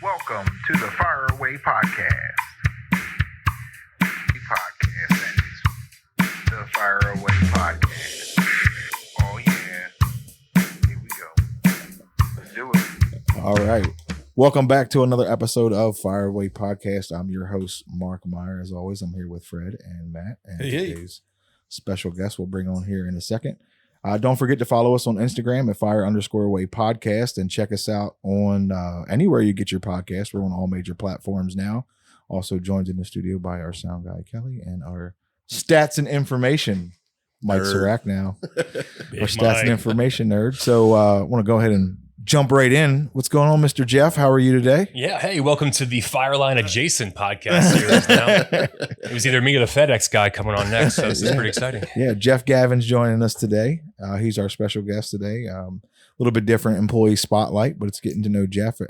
Welcome to the Fire Away Podcast. Podcast that is the Fire Away Podcast. Oh yeah, here we go. Let's do it. All right. Welcome back to another episode of Fire Away Podcast. I'm your host, Mark Meyer. As always, I'm here with Fred and Matt. And today's special guest we'll bring on here in a second. Don't forget to follow us on Instagram at Fire_Away Podcast and check us out on anywhere you get your podcast. We're on all major platforms now. Also joined in the studio by our sound guy, Kelly, and our stats and information, Mike Sirac now. Our stats and information nerd. So I want to go ahead and jump right in. What's going on, Mr. Jeff? How are you today? Yeah. Hey, welcome to the Fireline Adjacent podcast series now. It was either me or the FedEx guy coming on next, so this is pretty exciting. Yeah, Jeff Gavin's joining us today. He's our special guest today. A little bit different employee spotlight, but it's getting to know Jeff.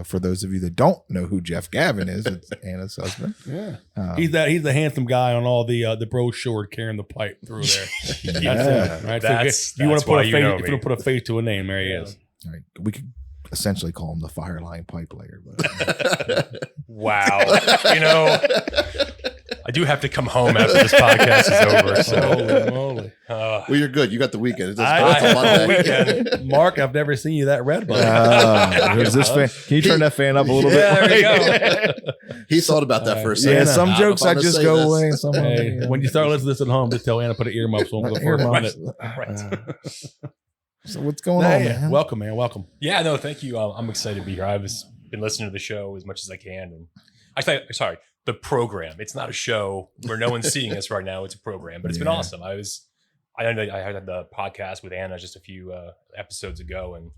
For those of you that don't know who Jeff Gavin is, it's Anna's husband. Yeah, he's the handsome guy on all the brochure carrying the pipe through there. Yeah, that's him, right. That's you want to put a face? know if you want to put a face to a name, there he is. All right. We could essentially call him the Fireline Pipe Layer. But Wow. I do have to come home after this podcast is over. So, Holy moly. Well, you're good. You got the weekend. It's weekend. Mark, I've never seen you that red button. who's this fan? Can you turn that fan up a little bit? there we go. He thought about that for a second. Yeah, some jokes I just go away. And some Hey, when you start listening to this at home, just tell Anna to put an earmuffs on. Right. So what's going on, man? Welcome, man. Welcome. Yeah, no, thank you. I'm excited to be here. I've been listening to the show as much as I can. And the program. It's not a show where no one's seeing us right now. It's a program, but it's been awesome. I had the podcast with Anna just a few episodes ago, and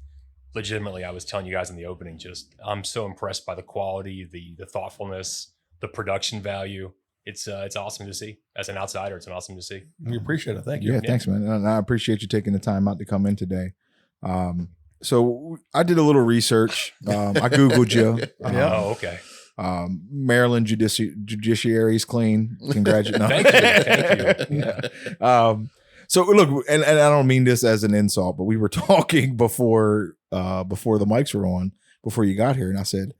legitimately, I was telling you guys in the opening, I'm so impressed by the quality, the thoughtfulness, the production value. It's awesome to see. As an outsider, it's awesome to see. We appreciate it. Thank you. Yeah, thanks, man. And I appreciate you taking the time out to come in today. So I did a little research. I Googled you. Oh, okay. Maryland judiciary is clean. Congratulations. Thank you. Yeah. So look, and I don't mean this as an insult, but we were talking before the mics were on, before you got here, and I said,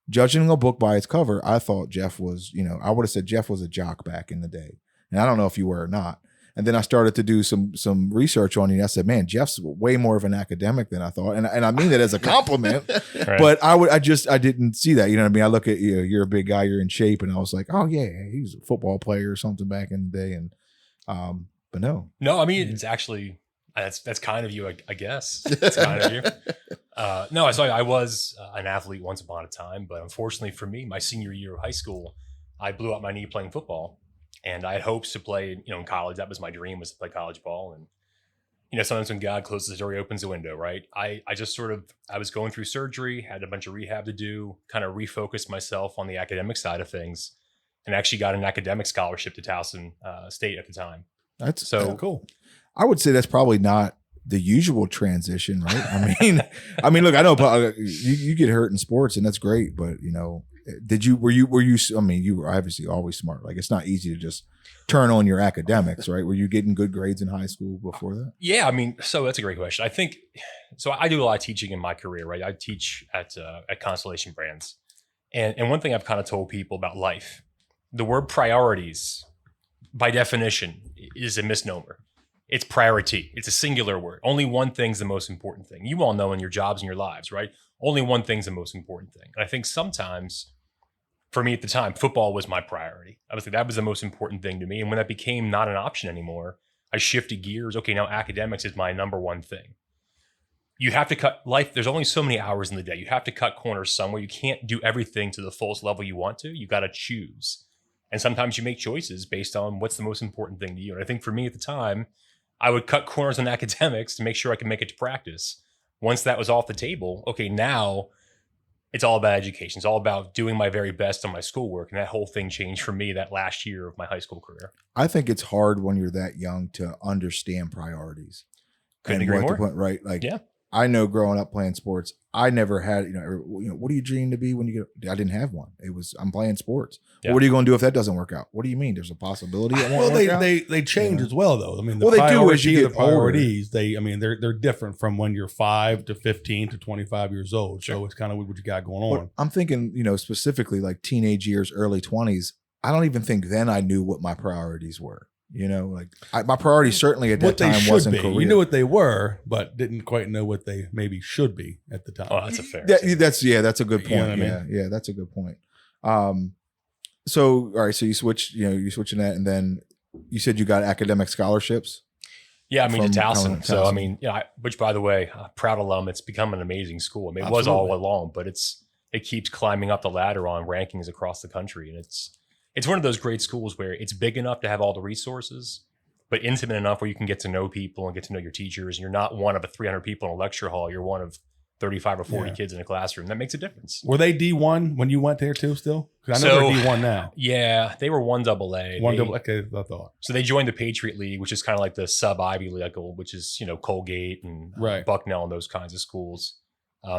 judging a book by its cover, I thought Jeff was, I would have said Jeff was a jock back in the day, and I don't know if you were or not. And then I started to do some research on you. And I said, man, Jeff's way more of an academic than I thought. And I mean that as a compliment, Right. but I didn't see that. You know what I mean? I look at you, you're a big guy, you're in shape. And I was like, oh yeah, he was a football player or something back in the day. And, but no. No, I mean, it's actually, that's kind of you, I guess. It's kind of you. No, so I was an athlete once upon a time, but unfortunately for me, my senior year of high school, I blew out my knee playing football. And I had hopes to play, in college. That was my dream, was to play college ball. And, sometimes when God closes the door, he opens the window, right? I just I was going through surgery, had a bunch of rehab to do, kind of refocused myself on the academic side of things, and actually got an academic scholarship to Towson State at the time. That's So cool. I would say that's probably not the usual transition, right? I mean, look, I know you get hurt in sports and that's great, but were you, I mean, you were obviously always smart. Like, it's not easy to just turn on your academics, right? Were you getting good grades in high school before that? Yeah, I mean, so that's a great question. I think, so I do a lot of teaching in my career, right? I teach at Constellation Brands. And one thing I've kind of told people about life, the word priorities, by definition, is a misnomer. It's priority. It's a singular word. Only one thing's the most important thing. You all know in your jobs and your lives, right? Only one thing's the most important thing. And I think sometimes, for me at the time, football was my priority. Obviously, that was the most important thing to me. And when that became not an option anymore, I shifted gears. Okay, now academics is my number one thing. You have to cut life. There's only so many hours in the day. You have to cut corners somewhere. You can't do everything to the fullest level you want to. You got to choose. And sometimes you make choices based on what's the most important thing to you. And I think for me at the time, I would cut corners on academics to make sure I could make it to practice. Once that was off the table, okay, now it's all about education. It's all about doing my very best on my schoolwork. And that whole thing changed for me that last year of my high school career. I think it's hard when you're that young to understand priorities. Couldn't agree more. Right? Like, yeah. I know growing up playing sports, I never had, what do you dream to be when you get, I didn't have one. It was, I'm playing sports. Yeah. What are you going to do if that doesn't work out? What do you mean? There's a possibility it won't Well, work out? they change as well, though. I mean, Well, they do as you get priorities. They're different from when you're 5 to 15 to 25 years old. So it's kind of what you got going on. But I'm thinking, specifically like teenage years, early 20s. I don't even think then I knew what my priorities were. My priorities certainly at that time wasn't career. You knew what they were, but didn't quite know what they maybe should be at the time. Oh, that's a fair. That's a good point. You know what I mean? Yeah, that's a good point. So all right, so you switch, you're switching that, and then you said you got academic scholarships. Yeah, I mean to Towson. So I Towson. mean, which by the way, proud alum. It's become an amazing school. I mean, it was Absolutely. all along, but it keeps climbing up the ladder on rankings across the country, and it's one of those great schools where it's big enough to have all the resources, but intimate enough where you can get to know people and get to know your teachers. And you're not one of 300 people in a lecture hall. You're one of 35 or 40 kids in a classroom. That makes a difference. Were they D1 when you went there too still? Because I know they're D1 now. Yeah, they were 1AA. Okay, I thought. So they joined the Patriot League, which is kind of like the sub-Ivy League, which is, Colgate and Bucknell and those kinds of schools.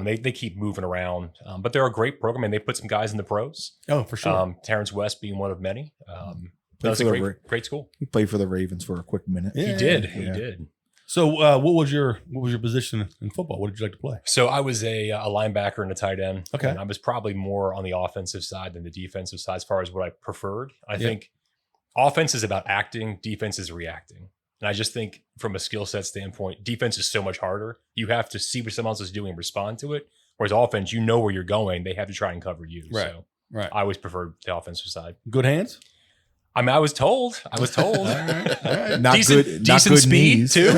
They keep moving around, but they're a great program, and they put some guys in the pros. Oh, for sure. Terrence West being one of many. Played That's for a the great school. He played for the Ravens for a quick minute. He did. So, what was your position in football? What did you like to play? So I was a linebacker and a tight end. Okay. And I was probably more on the offensive side than the defensive side as far as what I preferred. I think offense is about acting, defense is reacting. And I just think from a skill set standpoint, defense is so much harder. You have to see what someone else is doing and respond to it. Whereas offense, you know where you're going. They have to try and cover you. Right. So Right. I always preferred the offensive side. Good hands? I mean, I was told. All right. Not decent, good. decent Not good speed knees. too.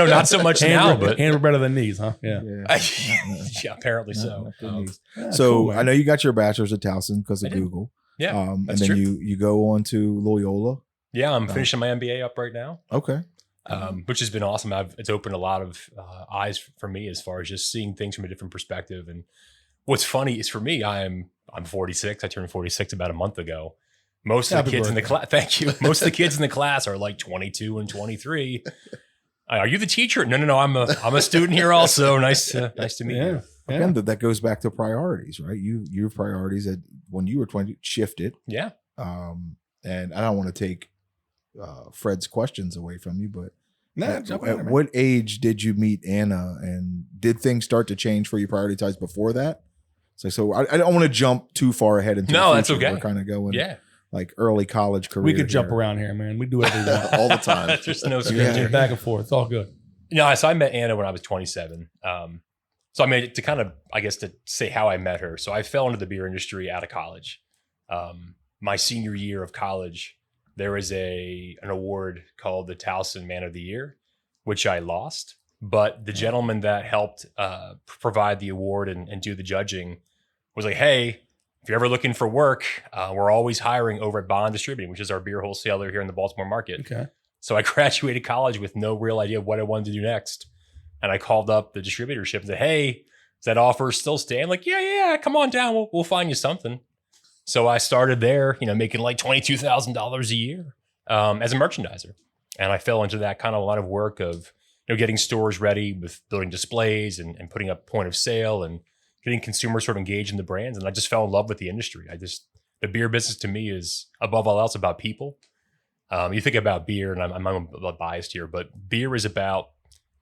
Not so much now, but hands are better than knees, huh? Yeah. yeah, apparently so. Not good knees. Yeah, So cool, man. I know you got your bachelor's at Towson because of I did. Google. Yeah, and that's then true. you go on to Loyola. Yeah, I'm finishing my MBA up right now, Okay. which has been awesome. It's opened a lot of eyes for me as far as just seeing things from a different perspective. And what's funny is for me, I'm 46. I turned 46 about a month ago. Most of Happy the kids in the birthday. class, thank you. Most of the kids in the class are like 22 and 23. Are you the teacher? No. I'm a student here also. Nice to meet you. Yeah. Again, that goes back to priorities, right? Your priorities when you were 20 shifted. Yeah. And I don't want to take Fred's questions away from you, but Jump in at there, man. what age did you meet Anna, and did things start to change for you prioritize before that? So I don't want to jump too far ahead into No, the that's future. okay. We're kind of going Yeah. like early college career. We could jump here. around here, man. We do whatever we want. all the time. There's no Yeah. script. Back and forth. It's all good. No, so I met Anna when I was 27. So I made it to kind of, I guess, to say how I met her. So I fell into the beer industry out of college. My senior year of college, there was an award called the Towson Man of the Year, which I lost. But the gentleman that helped provide the award and do the judging was like, hey, if you're ever looking for work, we're always hiring over at Bond Distributing, which is our beer wholesaler here in the Baltimore market. Okay. So I graduated college with no real idea of what I wanted to do next. And I called up the distributorship and said, hey, does that offer still stand? Like, yeah, come on down. We'll find you something. So I started there, making like $22,000 a year as a merchandiser. And I fell into that kind of line of work of, getting stores ready with building displays and putting up point of sale and getting consumers sort of engaged in the brands. And I just fell in love with the industry. The beer business to me is above all else about people. You think about beer, and I'm a little biased here, but beer is about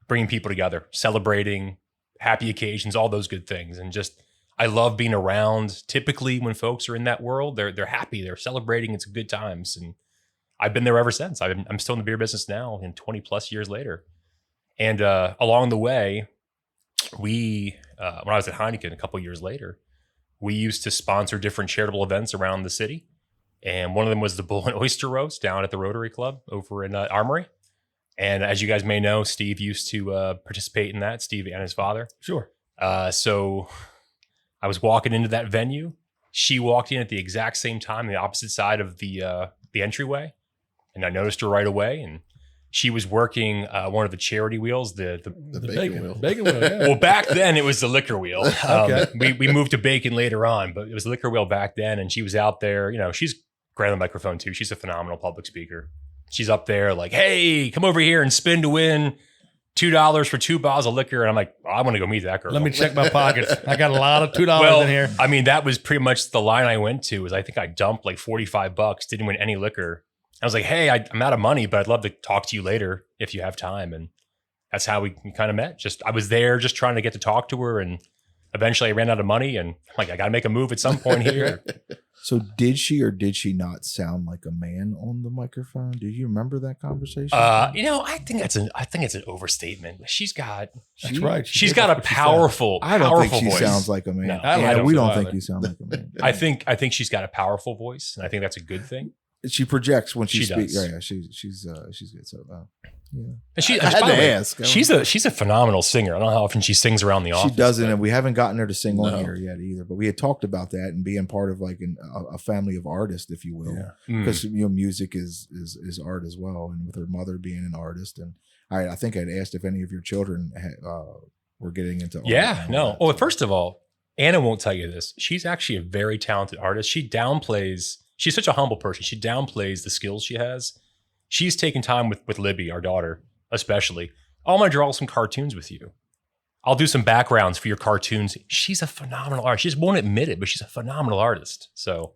bringing people together, celebrating happy occasions, all those good things. And just, I love being around. Typically when folks are in that world, they're happy, they're celebrating. It's good times. And I've been there ever since. I'm still in the beer business now, 20 plus years later. And along the way, when I was at Heineken a couple years later, we used to sponsor different charitable events around the city. And one of them was the Bull and Oyster Roast down at the Rotary Club over in Armory. And as you guys may know, Steve used to participate in that, Steve and his father. Sure. So I was walking into that venue. She walked in at the exact same time, the opposite side of the entryway. And I noticed her right away. And she was working one of the charity wheels, the bacon wheel. Bacon wheel, yeah. well, back then it was the liquor wheel. Okay. We moved to bacon later on, but it was the liquor wheel back then. And she was out there, she's great on the microphone too. She's a phenomenal public speaker. She's up there like, hey, come over here and spin to win $2 for 2 bottles of liquor. And I'm like, I want to go meet that girl. Let me check my pockets. I got a lot of $2 well, in here. I mean, that was pretty much the line I went to. Was I think I dumped like $45, didn't win any liquor. I was like, hey, I'm out of money, but I'd love to talk to you later if you have time. And that's how we kind of met. I was there just trying to get to talk to her, and eventually I ran out of money, and I'm like, I got to make a move at some point here. So did she or did she not sound like a man on the microphone? Do you remember that conversation? I think it's an overstatement. That's right. She's got a powerful. I don't think she voice. sounds like a man. No, I we don't don't feel think you sound like a man. I think she's got a powerful voice, and I think that's a good thing. She projects when she speaks. does. Yeah, she's good. So yeah. And she, I had by the to way, ask. she's a phenomenal singer. I don't know how often she sings around the office. She doesn't, but- and we haven't gotten her to sing on No. here yet either. But we had talked about that and being part of like a family of artists, if you will, Yeah. because music is art as well. And with her mother being an artist, and I think I'd asked if any of your children were getting into art. Yeah, and no. all that. Well, first of all, Anna won't tell you this. She's actually a very talented artist. She's such a humble person. She downplays the skills she has. She's taken time with Libby, our daughter, especially. I'm going to draw some cartoons with you. I'll do some backgrounds for your cartoons. She's a phenomenal artist. She just won't admit it, but she's a phenomenal artist. So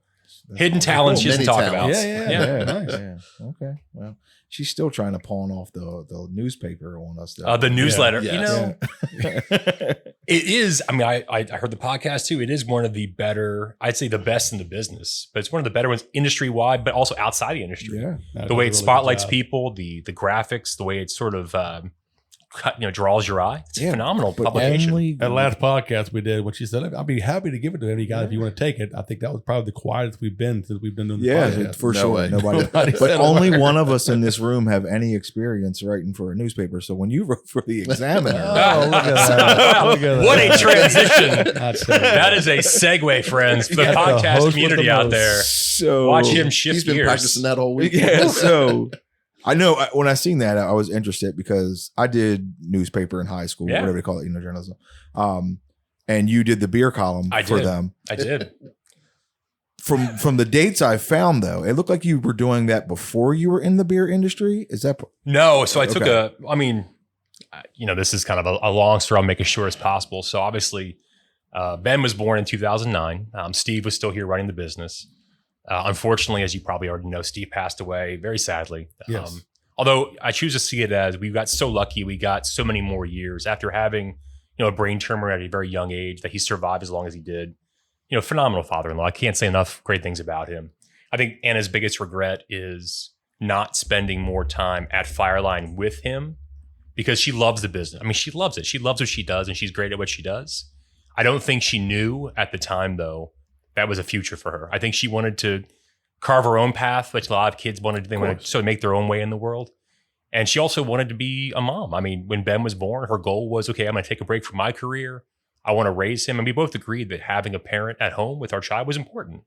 hidden talents she doesn't Many talk about. talents. Yeah, Nice. yeah. Okay. Well, she's still trying to pawn off the newspaper on us. Though. The newsletter. Yes. You know, Yeah. it is. I mean, I heard the podcast too. It is one of the better, I'd say the best in the business, but it's one of the better ones industry wide, but also outside the industry. Yeah. The way it spotlights people, the graphics, the way it sort of draws your eye. It's a phenomenal But publication. only That last podcast we did, when she said, I'll be happy to give it to any guy if you want to take it. I think that was probably the quietest we've been since we've been doing the podcast. for No sure. way. Nobody. Nobody But said a only word. one of us in this room have any experience writing for a newspaper. So when you wrote for the Examiner, Oh, look at that. Look at What that. a transition. That's That is a segue, friends. For the Yeah, the host podcast with community the out most. there. so Watch him shift He's been gears. practicing that all week. Yeah, so I know when I seen that, I was interested because I did newspaper in high school, Yeah. whatever they call it, journalism. And you did the beer column I for did. them. I did. From the dates I found, though, it looked like you were doing that before you were in the beer industry. Is that No, so I took Okay. this is kind of a long story. I'll make it short as possible. So obviously, Ben was born in 2009. Steve was still here running the business. Unfortunately, as you probably already know, Steve passed away very sadly. Yes. Although I choose to see it as we got so lucky, we got so many more years after having, a brain tumor at a very young age that he survived as long as he did. Phenomenal father-in-law. I can't say enough great things about him. I think Anna's biggest regret is not spending more time at Fireline with him because she loves the business. I mean, she loves it. She loves what she does and she's great at what she does. I don't think she knew at the time, though, that was a future for her. I think she wanted to carve her own path, which a lot of kids wanted. They wanted to sort of make their own way in the world. And she also wanted to be a mom. I mean, when Ben was born, her goal was, okay, I'm going to take a break from my career. I want to raise him. And we both agreed that having a parent at home with our child was important.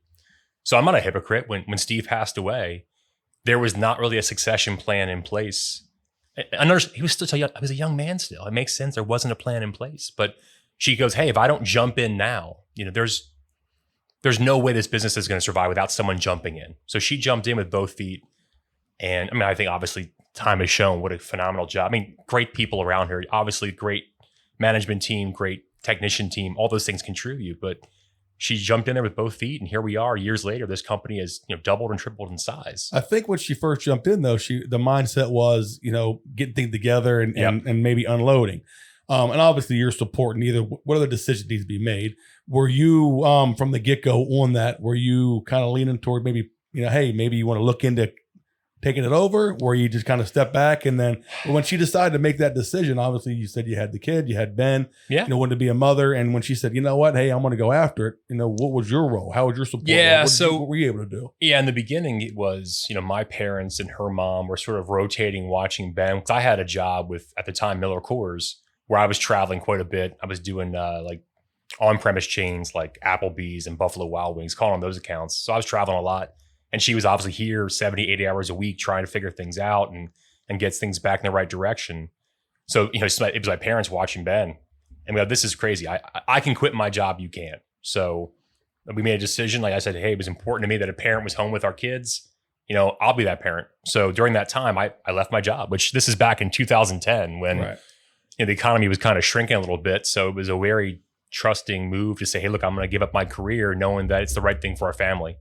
So I'm not a hypocrite. When Steve passed away, there was not really a succession plan in place. He was still young. I was a young man still. It makes sense. There wasn't a plan in place. But she goes, hey, if I don't jump in now, there's no way this business is going to survive without someone jumping in. So she jumped in with both feet. And I mean, I think obviously time has shown what a phenomenal job. I mean, great people around her, obviously great management team, great technician team, all those things contribute, but she jumped in there with both feet. And here we are years later, this company has doubled and tripled in size. I think when she first jumped in, though, the mindset was, getting things together and maybe unloading. And obviously you're supporting either what other decisions need to be made. Were you from the get-go on that? Were you kind of leaning toward maybe, hey, maybe you want to look into taking it over? Or you just kind of step back? And then when she decided to make that decision, obviously you said you had the kid, you had Ben, wanted to be a mother. And when she said, you know what, hey, I'm going to go after it. What was your role? How was your support? Yeah. What were you able to do? Yeah. In the beginning, it was, my parents and her mom were sort of rotating, watching Ben. Because I had a job with, at the time, Miller Coors, where I was traveling quite a bit. I was doing like on-premise chains like Applebee's and Buffalo Wild Wings, calling on those accounts. So I was traveling a lot. And she was obviously here 70, 80 hours a week trying to figure things out and get things back in the right direction. So, it was my parents watching Ben. And we go, this is crazy. I can quit my job. You can't. So we made a decision. Like I said, hey, it was important to me that a parent was home with our kids. I'll be that parent. So during that time, I left my job, which this is back in 2010 when the economy was kind of shrinking a little bit. So it was a very trusting move to say, hey, look, I'm going to give up my career knowing that it's the right thing for our family.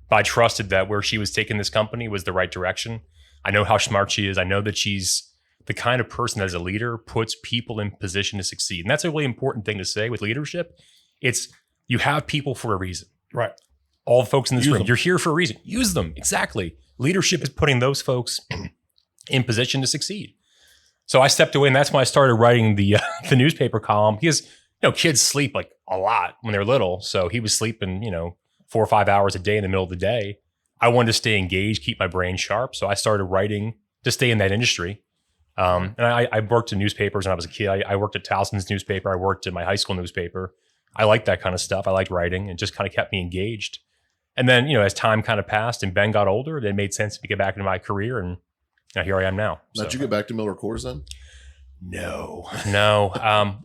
But I trusted that where she was taking this company was the right direction. I know how smart she is. I know that she's the kind of person that as a leader puts people in position to succeed. And that's a really important thing to say with leadership. It's you have people for a reason. Right. All the folks in this Use room, them. you're here for a reason. Use them. Exactly. Leadership is putting those folks in position to succeed. So I stepped away, and that's when I started writing the newspaper column because kids sleep like a lot when they're little. So he was sleeping 4 or 5 hours a day in the middle of the day. I wanted to stay engaged, keep my brain sharp. So I started writing to stay in that industry. And I worked in newspapers when I was a kid. I worked at Towson's newspaper. I worked in my high school newspaper. I liked that kind of stuff. I liked writing and just kind of kept me engaged. And then, as time kind of passed and Ben got older, it made sense to get back into my career. And here I am now. Now, did you get back to Miller Coors then? No.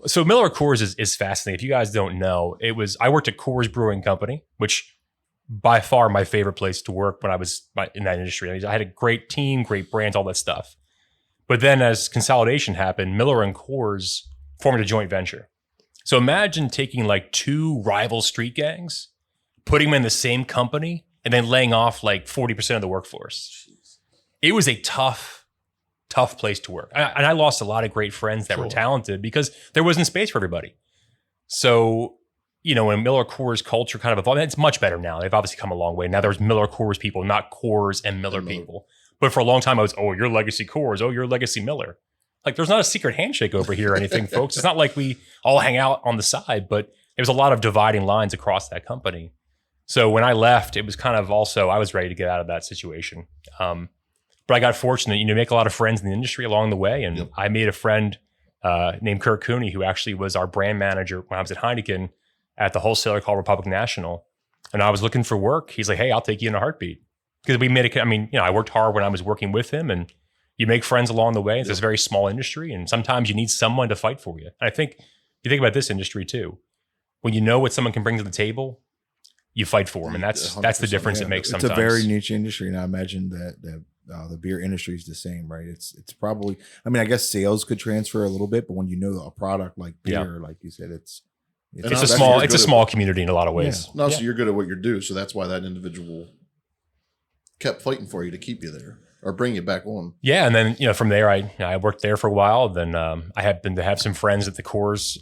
So Miller Coors is fascinating. If you guys don't know, I worked at Coors Brewing Company, which by far my favorite place to work when I was in that industry. I had a great team, great brands, all that stuff. But then as consolidation happened, Miller and Coors formed a joint venture. So imagine taking like two rival street gangs, putting them in the same company, and then laying off like 40% of the workforce. It was a tough place to work. And I lost a lot of great friends that were talented because there wasn't space for everybody. So, when Miller Coors culture kind of evolved, it's much better now. They've obviously come a long way. Now there's Miller Coors people, not Coors and Miller people. But for a long time, I was, you're legacy Coors. Oh, you're legacy Miller. Like, there's not a secret handshake over here or anything, folks. It's not like we all hang out on the side, but there's a lot of dividing lines across that company. So when I left, it was kind of also, I was ready to get out of that situation. But I got fortunate, make a lot of friends in the industry along the way. And I made a friend named Kurt Cooney, who actually was our brand manager when I was at Heineken at the wholesaler called Republic National. And I was looking for work. He's like, hey, I'll take you in a heartbeat. Because we made I worked hard when I was working with him, and you make friends along the way. It's this very small industry, and sometimes you need someone to fight for you. And I think you think about this industry too. When you know what someone can bring to the table, you fight for them, and that's the difference it makes. Sometimes it's a very niche industry, and I imagine that the beer industry is the same, right? It's probably. I guess sales could transfer a little bit, but when you know a product like beer, like you said, it's a small community in a lot of ways. Yeah. No, so you're good at what you do, so that's why that individual kept fighting for you to keep you there or bring you back on. Yeah, and then from there, I worked there for a while. Then I happened to have some friends at the Coors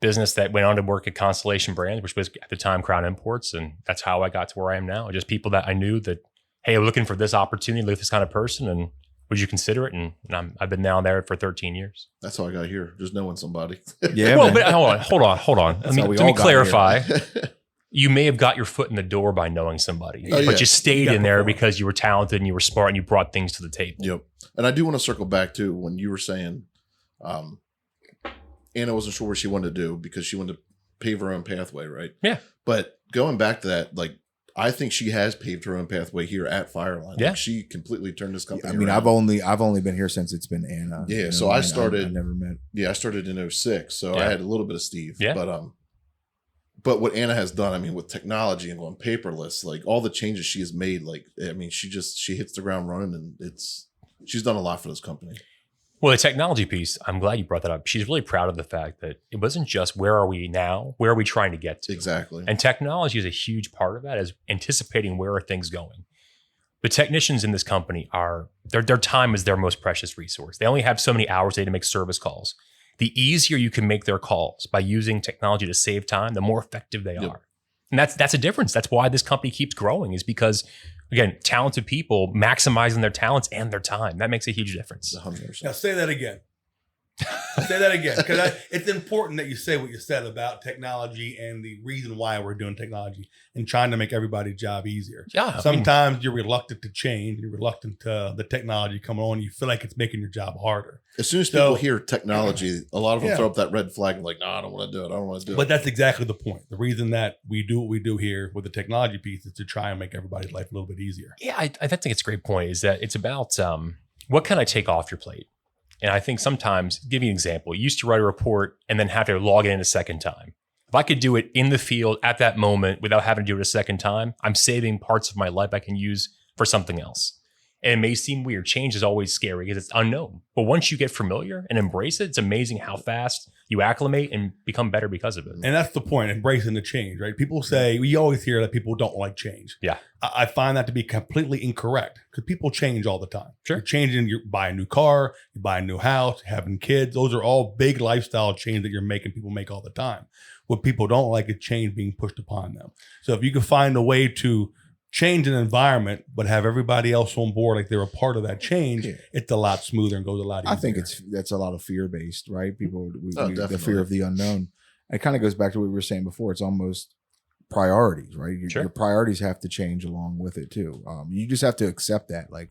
business that went on to work at Constellation Brands, which was at the time Crown Imports, and that's how I got to where I am now. Just people that I knew that, hey, I'm looking for this opportunity, look at this kind of person, and would you consider it? And I've been down there for 13 years. That's how I got here, just knowing somebody. Yeah. Well, but hold on. Let me clarify. You may have got your foot in the door by knowing somebody, but you stayed in there because you were talented and you were smart and you brought things to the table. Yep. And I do want to circle back to when you were saying Anna wasn't sure what she wanted to do because she wanted to pave her own pathway, right? Yeah. But going back to that, like, I think she has paved her own pathway here at Fireline. Yeah. Like, she completely turned this company around. I've only been here since it's been Anna. Yeah. So I started. I never met. Yeah, I started in 06. So I had a little bit of Steve. Yeah. But what Anna has done, with technology and going paperless, like all the changes she has made, she hits the ground running, and she's done a lot for this company. Well, the technology piece, I'm glad you brought that up. She's really proud of the fact that it wasn't just where are we now, where are we trying to get to? Exactly. And technology is a huge part of that, is anticipating where are things going. The technicians in this company their time is their most precious resource. They only have so many hours a day to make service calls. The easier you can make their calls by using technology to save time, the more effective they are. And that's a difference. That's why this company keeps growing, is because, again, talented people maximizing their talents and their time. That makes a huge difference. 100%. Now say that again. Say that again, because it's important that you say what you said about technology and the reason why we're doing technology and trying to make everybody's job easier. Yeah. Sometimes you're reluctant to change. You're reluctant to the technology coming on. You feel like it's making your job harder. As soon as people hear technology, a lot of them throw up that red flag and like, no, I don't want to do it. I don't want to do it. But that's exactly the point. The reason that we do what we do here with the technology piece is to try and make everybody's life a little bit easier. Yeah, I think it's a great point, is that it's about what can I take off your plate? And I think sometimes, give you an example, you used to write a report and then have to log it in a second time. If I could do it in the field at that moment without having to do it a second time, I'm saving parts of my life I can use for something else. And it may seem weird. Change is always scary because it's unknown. But once you get familiar and embrace it, it's amazing how fast you acclimate and become better because of it. And that's the point, embracing the change, right? People say, we always hear that people don't like change. Yeah. I find that to be completely incorrect because people change all the time. Sure. You're changing, you buy a new car, you buy a new house, having kids. Those are all big lifestyle change that you're making people make all the time. What people don't like is change being pushed upon them. So if you can find a way to change an environment, but have everybody else on board like they're a part of that change, it's a lot smoother and goes a lot easier. I think that's a lot of fear based, right? People, Definitely. the fear of the unknown. It kind of goes back to what we were saying before. It's almost priorities, right? Your priorities have to change along with it too. You just have to accept that. Like,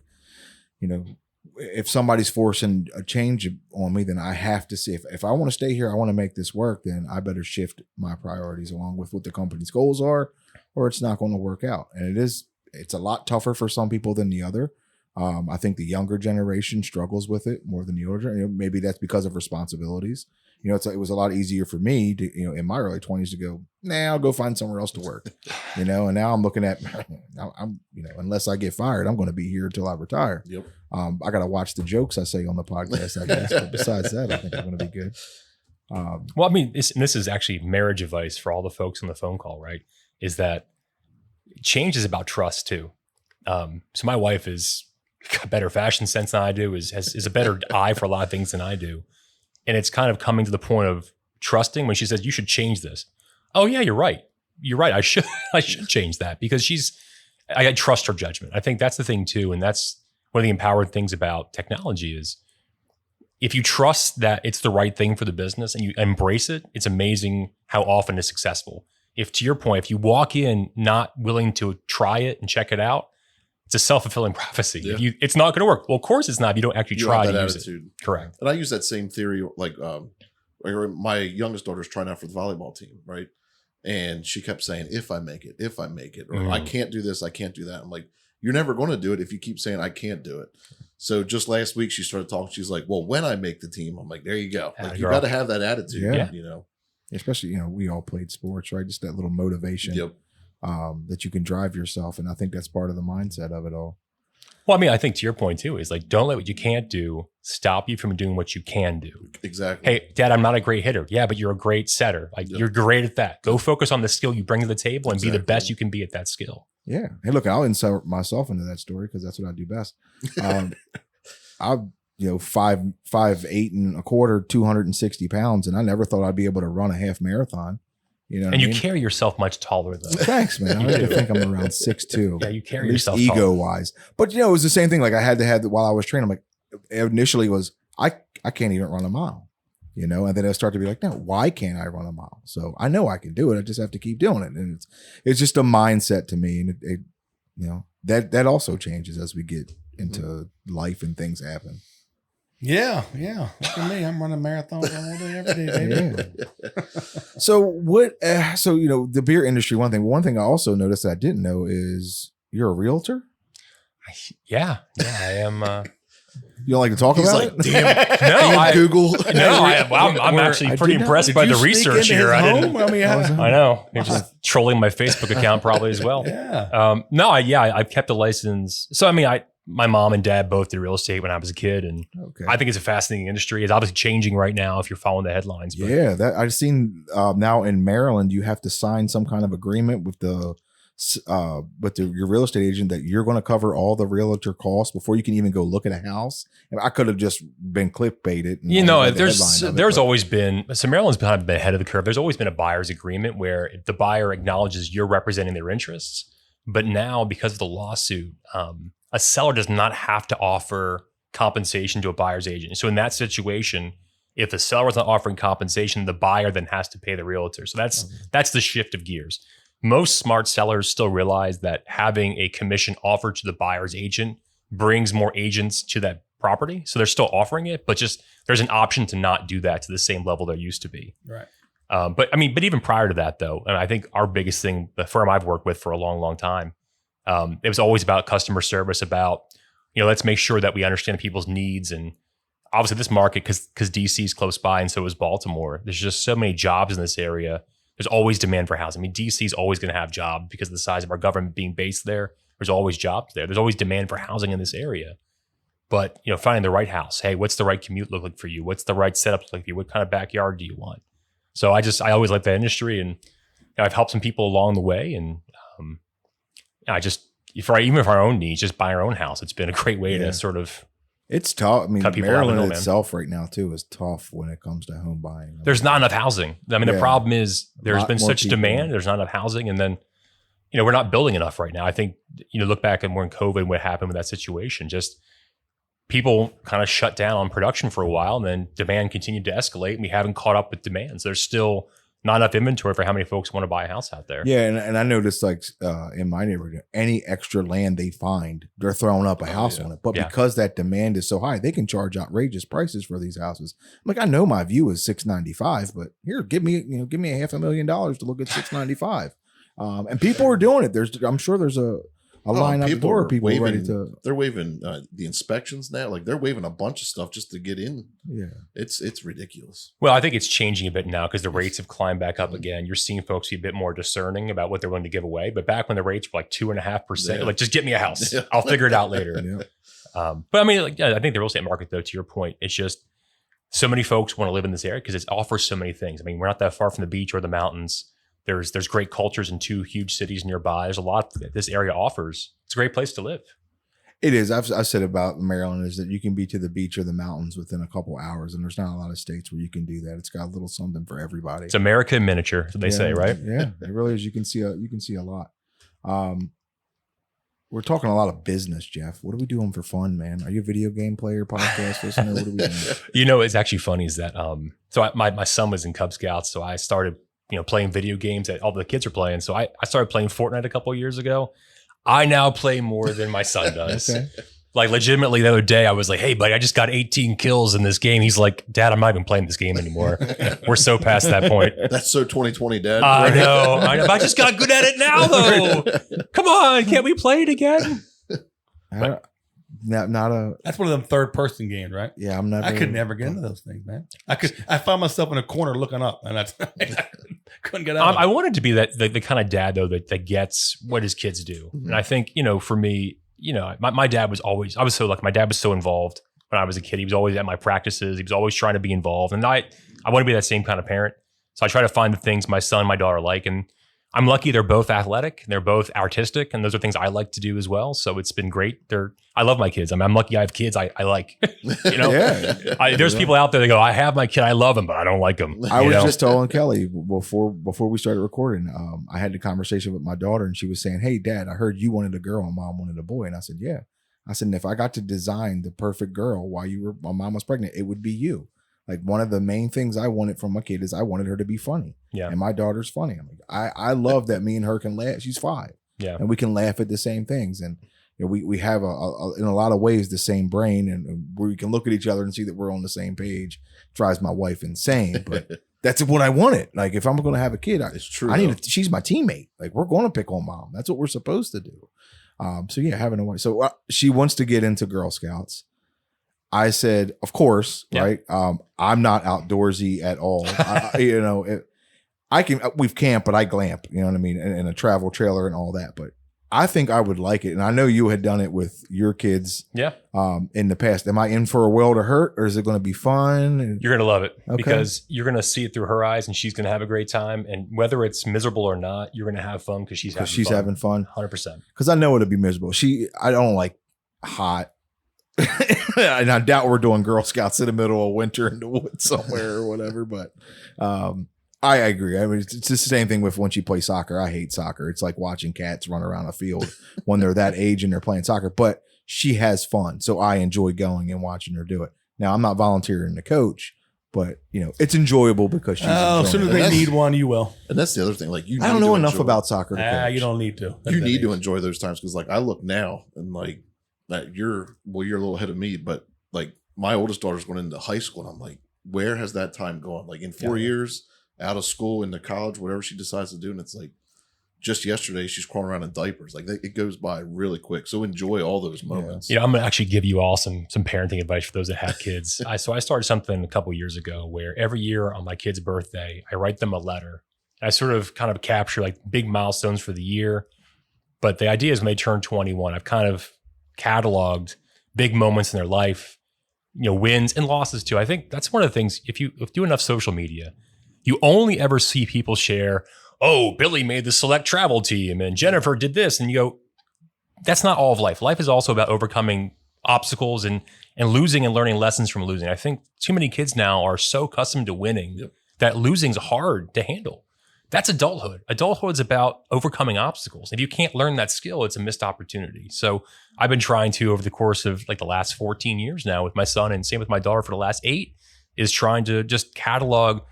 if somebody's forcing a change on me, then I have to see if I want to stay here, I want to make this work, then I better shift my priorities along with what the company's goals are, or it's not going to work out. And it's a lot tougher for some people than the other. I think the younger generation struggles with it more than the older generation. Maybe that's because of responsibilities. It was a lot easier for me to, in my early 20s to go, I'll go find somewhere else to work, and now I'm looking at, I'm unless I get fired, I'm going to be here until I retire. Yep. I got to watch the jokes I say on the podcast, I guess. But besides that, I think I'm going to be good. Well, I mean, this is actually marriage advice for all the folks on the phone call, right? Is that change is about trust too. So my wife is got better fashion sense than I do, is a better eye for a lot of things than I do. And it's kind of coming to the point of trusting when she says, you should change this. Oh yeah, you're right. You're right. I should change that because I trust her judgment. I think that's the thing too. And that's one of the empowering things about technology is if you trust that it's the right thing for the business and you embrace it, it's amazing how often it's successful. If to your point, if you walk in not willing to try it and check it out, it's a self-fulfilling prophecy. Yeah. If it's not going to work. Well, of course it's not if you don't actually try to use attitude. it. Correct. And I use that same theory, like my youngest daughter's trying out for the volleyball team, right? And she kept saying, if I make it, or I can't do this, I can't do that. I'm like, you're never going to do it if you keep saying, I can't do it. So just last week, she started talking. She's like, well, when I make the team, I'm like, there you go. Like, you got to have that attitude, Especially, we all played sports, right? Just that little motivation. Yep. That you can drive yourself. And I think that's part of the mindset of it all. Well, I mean, I think to your point too, is like, don't let what you can't do stop you from doing what you can do. Exactly. Hey, Dad, I'm not a great hitter. Yeah, but you're a great setter. Like you're great at that. Go focus on the skill you bring to the table and be the best you can be at that skill. Yeah. Hey, look, I'll insert myself into that story because that's what I do best. I'm 5'8" and a quarter, 260 pounds, and I never thought I'd be able to run a half marathon. And you carry yourself much taller though. Thanks, man. I really think I'm around 6'2". Yeah, you carry yourself ego wise. But it was the same thing. Like I had to have while I was training. I'm like, initially was I can't even run a mile, and then I start to be like, no, why can't I run a mile? So I know I can do it. I just have to keep doing it, and it's just a mindset to me, and it that also changes as we get into life and things happen. Yeah. Look at me. I'm running marathons all day, every day, baby. Yeah. So the beer industry, one thing I also noticed that I didn't know is you're a realtor? Yeah, I am. You don't like to talk He's about like, it? damn, Google. I'm actually pretty impressed by the research here. I know. You're just trolling my Facebook account probably as well. Yeah. I've kept a license. So, I mean, my mom and dad both did real estate when I was a kid, and I think it's a fascinating industry. It's obviously changing right now if you're following the headlines. But. Yeah, that I've seen now in Maryland, you have to sign some kind of agreement with your real estate agent that you're going to cover all the realtor costs before you can even go look at a house. And I could have just been clickbaited. There's always been, so Maryland's kind of been ahead of the curve. There's always been a buyer's agreement where the buyer acknowledges you're representing their interests. But now, because of the lawsuit, a seller does not have to offer compensation to a buyer's agent. So in that situation, if the seller is not offering compensation, the buyer then has to pay the realtor. So that's the shift of gears. Most smart sellers still realize that having a commission offered to the buyer's agent brings more agents to that property. So they're still offering it, but just there's an option to not do that to the same level there used to be. Right. But even prior to that though, and I think our biggest thing, the firm I've worked with for a long, long time, it was always about customer service, about, let's make sure that we understand people's needs. And obviously this market, because DC is close by and so is Baltimore, there's just so many jobs in this area. There's always demand for housing. I mean, DC is always going to have jobs because of the size of our government being based there. There's always jobs there. There's always demand for housing in this area. But, finding the right house. Hey, what's the right commute look like for you? What's the right setup look like for you? What kind of backyard do you want? So I always like that industry, and I've helped some people along the way. And even for our own needs, just buy our own house. It's been a great way to sort of. It's tough. I mean, cut people out of the Maryland middleman. itself right now too is tough when it comes to home buying. There's not enough housing. I mean, the problem is there's been more such people. demand. There's not enough housing, and then we're not building enough right now. I think look back at when COVID, what happened with that situation. Just people kind of shut down on production for a while, and then demand continued to escalate, and we haven't caught up with demands. There's still not enough inventory for how many folks want to buy a house out there. Yeah, and I noticed like in my neighborhood, any extra land they find, they're throwing up a house on it. But because that demand is so high, they can charge outrageous prices for these houses. I'm like, I know my view is $695, but here, give me $500,000 to look at $695. And people are doing it. I'm sure there's a line out the door. People are ready to. They're waiving the inspections now. Like they're waiving a bunch of stuff just to get in. Yeah, it's ridiculous. Well, I think it's changing a bit now because the rates have climbed back up again. You're seeing folks be a bit more discerning about what they're willing to give away. But back when the rates were like 2.5%, like just get me a house. Yeah. I'll figure it out later. Yeah. But I mean, I think the real estate market, though, to your point, it's just so many folks want to live in this area because it offers so many things. I mean, we're not that far from the beach or the mountains. There's great cultures in 2 huge cities nearby. There's a lot that this area offers. It's a great place to live. It is. I've said about Maryland is that you can be to the beach or the mountains within a couple hours, and there's not a lot of states where you can do that. It's got a little something for everybody. It's America in miniature, that's what they say, right? Yeah, it really is. You can see a lot. We're talking a lot of business, Jeff. What are we doing for fun, man? Are you a video game player, podcast listener? What are we doing? It's actually funny is that my son was in Cub Scouts, so I started playing video games that all the kids are playing. So I started playing Fortnite a couple of years ago. I now play more than my son does. Okay. Like legitimately the other day I was like, hey buddy, I just got 18 kills in this game. He's like, Dad, I'm not even playing this game anymore. We're so past that point. That's so 2020, Dad. I know. But I just got good at it now though. Come on. Can't we play it again? That's one of them third person games, right? Yeah, I'm not. I could never get into those things, man. I found myself in a corner looking up, and I couldn't get out. I wanted to be the kind of dad though that gets what his kids do, and I think for me, my dad was always. I was so lucky. My dad was so involved when I was a kid. He was always at my practices. He was always trying to be involved, and I want to be that same kind of parent. So I try to find the things my son and my daughter like, and I'm lucky they're both athletic, they're both artistic, and those are things I like to do as well. So it's been great. I love my kids. I'm lucky I have kids I like. There's people out there that go, I have my kid, I love him, but I don't like him. I was just telling Kelly before we started recording, I had the conversation with my daughter, and she was saying, hey, Dad, I heard you wanted a girl and Mom wanted a boy. And I said, yeah. I said, and if I got to design the perfect girl while Mom was pregnant, it would be you. Like one of the main things I wanted from my kid is I wanted her to be funny. Yeah. And my daughter's funny. I'm like, I love that me and her can laugh. She's 5. Yeah. And we can laugh at the same things. And we have in a lot of ways the same brain, and we can look at each other and see that we're on the same page. Drives my wife insane, but that's what I wanted. Like if I'm going to have a kid, it's true. She's my teammate. Like we're going to pick on Mom. That's what we're supposed to do. So yeah, having a wife. So she wants to get into Girl Scouts. I said, of course, right? I'm not outdoorsy at all. We've camped, but I glamp, you know what I mean? In a travel trailer and all that. But I think I would like it. And I know you had done it with your kids in the past. Am I in for a world of hurt, or is it going to be fun? You're going to love it because you're going to see it through her eyes, and she's going to have a great time. And whether it's miserable or not, you're going to have fun because she's having fun. 100%. Because I know it'll be miserable. I don't like hot. And I doubt we're doing Girl Scouts in the middle of winter in the woods somewhere or whatever. But I agree. I mean, it's the same thing with when she plays soccer. I hate soccer. It's like watching cats run around a field when they're that age and they're playing soccer. But she has fun, so I enjoy going and watching her do it. Now, I'm not volunteering to coach, but it's enjoyable because she's. As soon as they need one, you will. And that's the other thing. Like I don't know enough about soccer. You don't need to. You need to enjoy those times because, like, I look now and like. That you're a little ahead of me, but like my oldest daughter's going into high school, and I'm like, where has that time gone? Like in 4 years, out of school, into college, whatever she decides to do, and it's like just yesterday she's crawling around in diapers. Like it goes by really quick. So enjoy all those moments. I'm gonna actually give you all some parenting advice for those that have kids. So I started something a couple years ago where every year on my kid's birthday, I write them a letter. I sort of kind of capture like big milestones for the year. But the idea is when they turn 21, I've kind of cataloged big moments in their life, wins and losses too. I think that's one of the things, if you do enough social media, you only ever see people share, oh, Billy made the select travel team and Jennifer did this. And you go, that's not all of life. Life is also about overcoming obstacles and losing and learning lessons from losing. I think too many kids now are so accustomed to winning that losing's hard to handle. That's adulthood. Adulthood is about overcoming obstacles. If you can't learn that skill, it's a missed opportunity. So I've been trying to, over the course of like the last 14 years now with my son, and same with my daughter for the last 8, is trying to just catalog.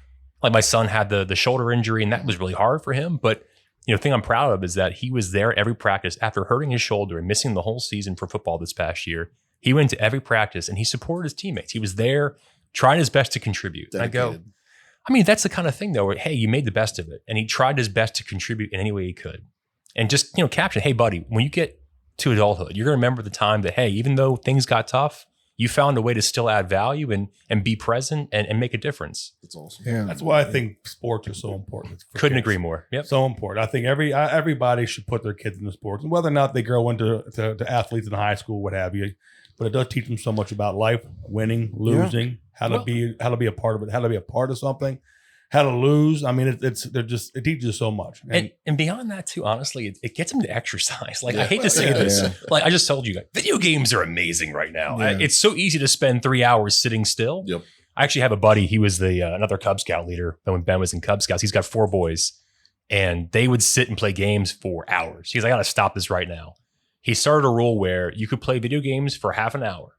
Like my son had the shoulder injury, and that was really hard for him. But the thing I'm proud of is that he was there every practice after hurting his shoulder and missing the whole season for football this past year. He went to every practice and he supported his teammates. He was there trying his best to contribute. And I go, that's the kind of thing though, where, hey, you made the best of it. And he tried his best to contribute in any way he could. And just, caption, hey buddy, when you get to adulthood, you're going to remember the time that, hey, even though things got tough, you found a way to still add value and be present and make a difference. That's awesome. Yeah. That's why I think sports are so important. Couldn't agree more. Yep. So important. I think everybody should put their kids into sports, and whether or not they grow into to athletes in high school, what have you. But it does teach them so much about life, winning, losing, how to be a part of it, how to be a part of something, how to lose. I mean, it teaches so much. And beyond that too, honestly, it gets them to exercise. Like I hate to say this, like I just told you guys, video games are amazing right now. Yeah. It's so easy to spend 3 hours sitting still. Yep. I actually have a buddy. He was the another Cub Scout leader when Ben was in Cub Scouts. He's got 4 boys, and they would sit and play games for hours. He's like, I got to stop this right now. He started a rule where you could play video games for half an hour,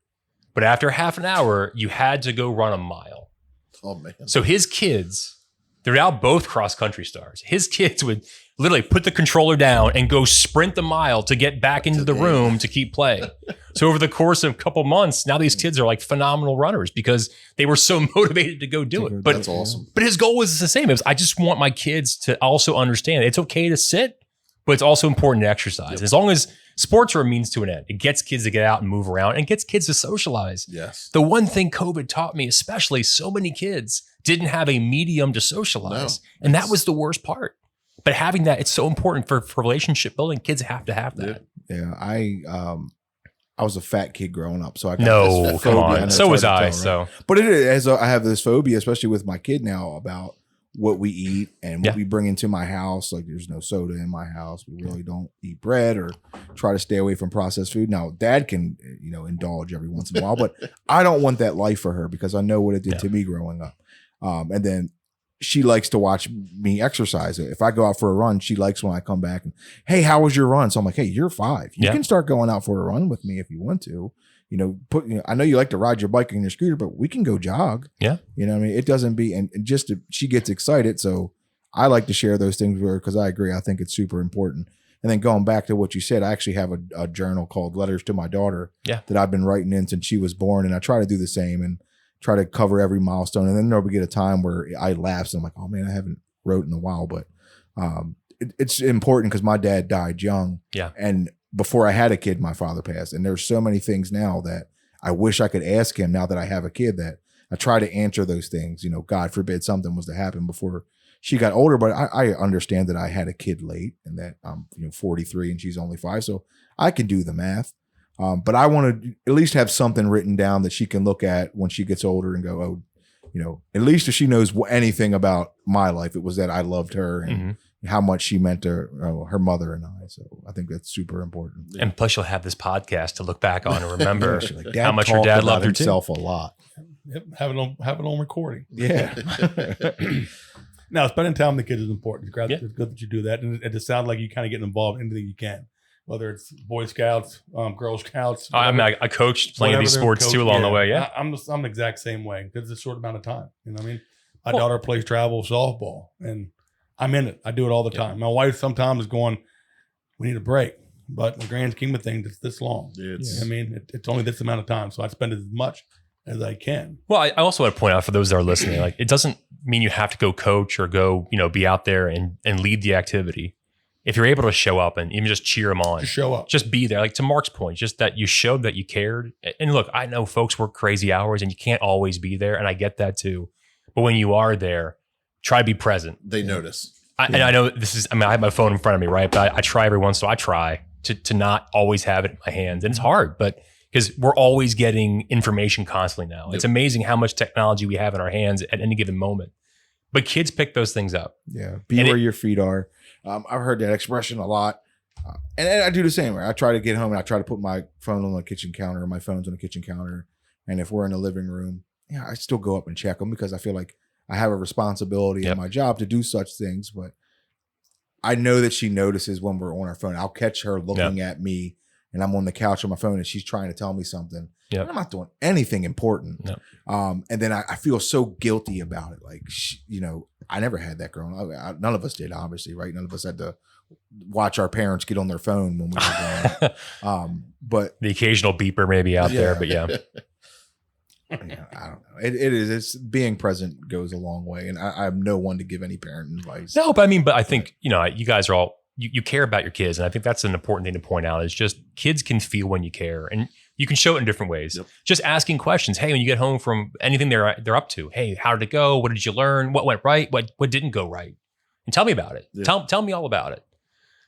but after half an hour, you had to go run a mile. Oh man! So his kids, they're now both cross-country stars. His kids would literally put the controller down and go sprint the mile to get back into the room to keep playing. So over the course of a couple months, now these kids are like phenomenal runners because they were so motivated to go do it. But that's awesome. But his goal was the same. It was, I just want my kids to also understand it's okay to sit, but it's also important to exercise. Yep. As long as sports are a means to an end, it gets kids to get out and move around and gets kids to socialize. Yes. The one thing COVID taught me, especially so many kids didn't have a medium to socialize. No. And that was the worst part. But having that, it's so important for relationship building. Kids have to have that. Yeah. I was a fat kid growing up, so I got No, this come phobia. I know on. it's So hard was to I. tell, right? So, But it is, I have this phobia, especially with my kid now, about what we eat and what we bring into my house. Like there's no soda in my house. We really don't eat bread or try to stay away from processed food. Now dad can, indulge every once in a while, but I don't want that life for her because I know what it did to me growing up. And then she likes to watch me exercise. If I go out for a run, she likes when I come back and, hey, how was your run? So I'm like, hey, you're 5. You can start going out for a run with me if you want to. I know you like to ride your bike and your scooter, but we can go jog. Yeah. You know what I mean? It doesn't be, and she gets excited. So I like to share those things with her because I agree. I think it's super important. And then going back to what you said, I actually have a journal called Letters to My Daughter that I've been writing in since she was born. And I try to do the same and try to cover every milestone. And then there'll be a time where I lapse and I'm like, oh man, I haven't wrote in a while, but it's important because my dad died young. Yeah. And before I had a kid, my father passed. And there's so many things now that I wish I could ask him now that I have a kid, that I try to answer those things. God forbid something was to happen before she got older, but I understand that I had a kid late and that I'm 43 and she's only 5. So I can do the math. But I want to at least have something written down that she can look at when she gets older and go, oh, at least if she knows anything about my life, it was that I loved her and how much she meant to her mother and I. So I think that's super important. And plus you'll have this podcast to look back on and remember like, how much her dad loved her himself a lot. Yep, have it on recording. Yeah. Now, spending time with the kids is important. It's good that you do that. And it sounds like you kind of get involved in anything you can, whether it's Boy Scouts, Girl Scouts. I coached plenty of these sports too along the way. Yeah. I'm the exact same way because it's a short amount of time. You know what I mean? My daughter plays travel softball and I'm in it. I do it all the time. My wife sometimes is going, we need a break. But in the grand scheme of things, it's this long. It's only this amount of time. So I spend as much as I can. Well, I also want to point out for those that are listening, like it doesn't mean you have to go coach or go, be out there and lead the activity. If you're able to show up and even just cheer them on, just show up, just be there. Like to Mark's point, just that you showed that you cared. And look, I know folks work crazy hours and you can't always be there. And I get that too. But when you are there, try to be present. They notice. And I know this is, I mean, I have my phone in front of me, right? But I try every once in a while. I try to not always have it in my hands. And it's hard, but because we're always getting information constantly now. Yep. It's amazing how much technology we have in our hands at any given moment. But kids pick those things up. Yeah. Be where your feet are. I've heard that expression a lot. And I do the same. Right? I try to get home and I try to put my phone on the kitchen counter, or my phone's on the kitchen counter. And if we're in the living room, I still go up and check them because I feel like I have a responsibility in my job to do such things. But I know that she notices when we're on our phone. I'll catch her looking at me, and I'm on the couch on my phone and she's trying to tell me something. Yeah. I'm not doing anything important. No. And then I feel so guilty about it. Like, I never had that growing up. None of us did, obviously, right? None of us had to watch our parents get on their phone when we were growing up. But the occasional beeper maybe out there, but yeah. I don't know. It's being present goes a long way. And I'm no one to give any parent advice. No, but I think, you guys are all, you care about your kids. And I think that's an important thing to point out is just kids can feel when you care, and you can show it in different ways. Yep. Just asking questions. Hey, when you get home from anything they're up to, hey, how did it go? What did you learn? What went right? What didn't go right? And tell me about it. Yeah. Tell me all about it.